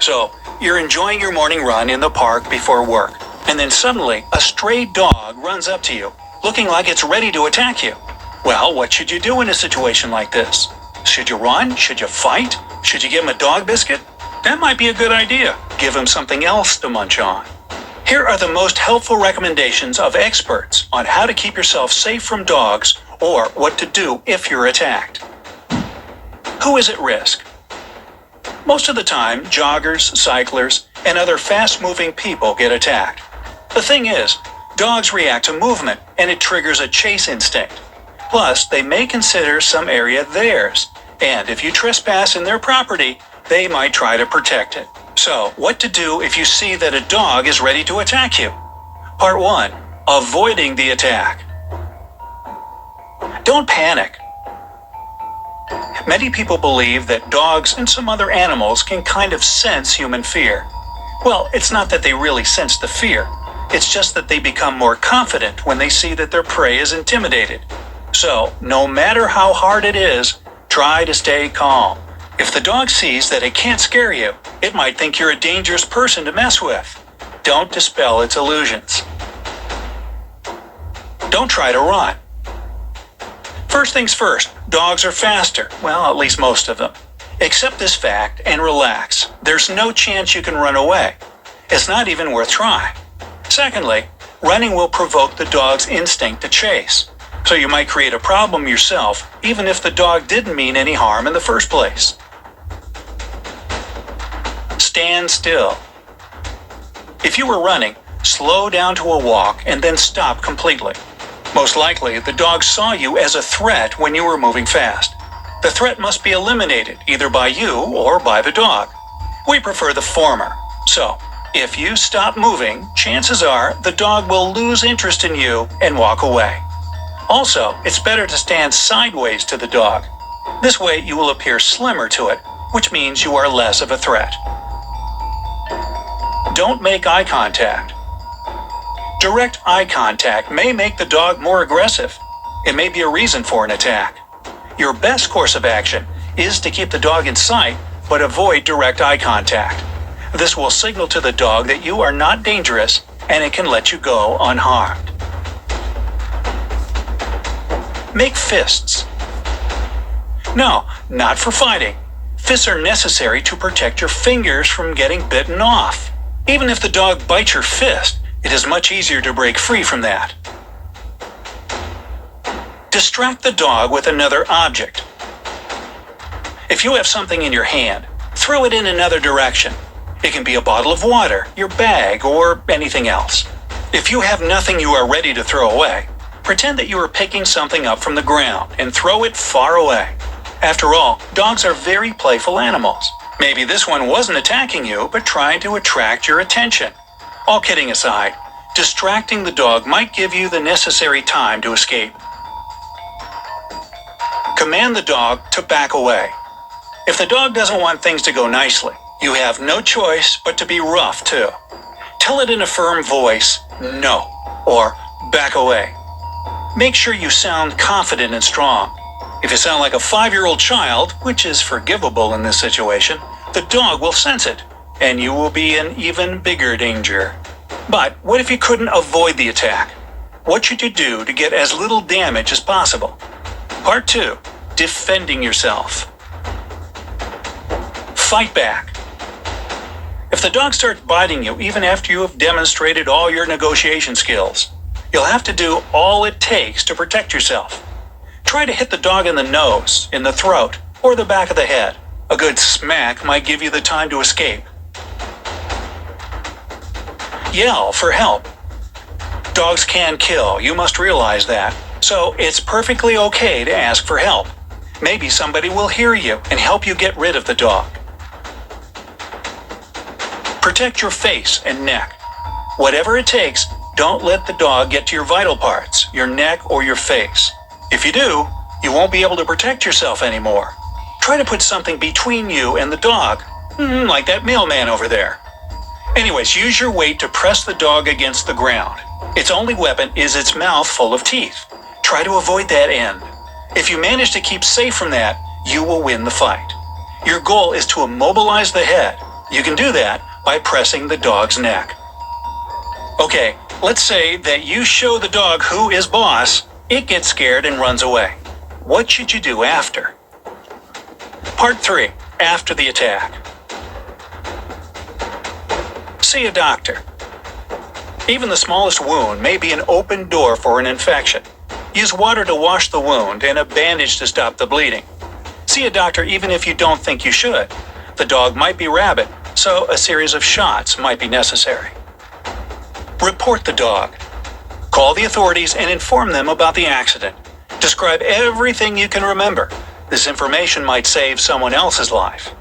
So, you're enjoying your morning run in the park before work, and then suddenly a stray dog runs up to you, looking like it's ready to attack you. Well, what should you do in a situation like this? Should you run? Should you fight? Should you give him a dog biscuit? That might be a good idea. Give him something else to munch on. Here are the most helpful recommendations of experts on how to keep yourself safe from dogs or what to do if you're attacked. Who is at risk? Most of the time, joggers, cyclers, and other fast-moving people get attacked. The thing is, dogs react to movement, and it triggers a chase instinct. Plus, they may consider some area theirs, and if you trespass in their property, they might try to protect it. So, what to do if you see that a dog is ready to attack you? Part 1. Avoiding the attack. Don't panic. Many people believe that dogs and some other animals can kind of sense human fear. Well, it's not that they really sense the fear. It's just that they become more confident when they see that their prey is intimidated. So, no matter how hard it is, try to stay calm. If the dog sees that it can't scare you, it might think you're a dangerous person to mess with. Don't dispel its illusions. Don't try to run. First things first, dogs are faster. Well, at least most of them. Accept this fact and relax. There's no chance you can run away. It's not even worth trying. Secondly, running will provoke the dog's instinct to chase. So you might create a problem yourself, even if the dog didn't mean any harm in the first place. Stand still. If you were running, slow down to a walk and then stop completely. Most likely, the dog saw you as a threat when you were moving fast. The threat must be eliminated either by you or by the dog. We prefer the former. So, if you stop moving, chances are the dog will lose interest in you and walk away. Also, it's better to stand sideways to the dog. This way you will appear slimmer to it, which means you are less of a threat. Don't make eye contact. Direct eye contact may make the dog more aggressive. It may be a reason for an attack. Your best course of action is to keep the dog in sight, but avoid direct eye contact. This will signal to the dog that you are not dangerous, and it can let you go unharmed. Make fists. No, not for fighting. Fists are necessary to protect your fingers from getting bitten off. Even if the dog bites your fist, it is much easier to break free from that. Distract the dog with another object. If you have something in your hand, throw it in another direction. It can be a bottle of water, your bag, or anything else. If you have nothing you are ready to throw away, pretend that you are picking something up from the ground and throw it far away. After all, dogs are very playful animals. Maybe this one wasn't attacking you, but trying to attract your attention. All kidding aside, distracting the dog might give you the necessary time to escape. Command the dog to back away. If the dog doesn't want things to go nicely, you have no choice but to be rough too. Tell it in a firm voice, no, or back away. Make sure you sound confident and strong. If you sound like a 5-year-old child, which is forgivable in this situation, the dog will sense it, and you will be in even bigger danger. But what if you couldn't avoid the attack? What should you do to get as little damage as possible? Part 2. Defending yourself. Fight back. If the dog starts biting you even after you have demonstrated all your negotiation skills, you'll have to do all it takes to protect yourself. Try to hit the dog in the nose, in the throat, or the back of the head. A good smack might give you the time to escape. Yell for help. Dogs can kill, you must realize that. So it's perfectly okay to ask for help. Maybe somebody will hear you and help you get rid of the dog. Protect your face and neck. Whatever it takes, don't let the dog get to your vital parts, your neck or your face. If you do, you won't be able to protect yourself anymore. Try to put something between you and the dog, like that mailman over there. Anyways, use your weight to press the dog against the ground. Its only weapon is its mouth full of teeth. Try to avoid that end. If you manage to keep safe from that, you will win the fight. Your goal is to immobilize the head. You can do that by pressing the dog's neck. Okay, let's say that you show the dog who is boss, it gets scared and runs away. What should you do after? Part 3. After the attack. See a doctor. Even the smallest wound may be an open door for an infection. Use water to wash the wound and a bandage to stop the bleeding. See a doctor even if you don't think you should. The dog might be rabid, so a series of shots might be necessary. Report the dog. Call the authorities and inform them about the accident. Describe everything you can remember. This information might save someone else's life.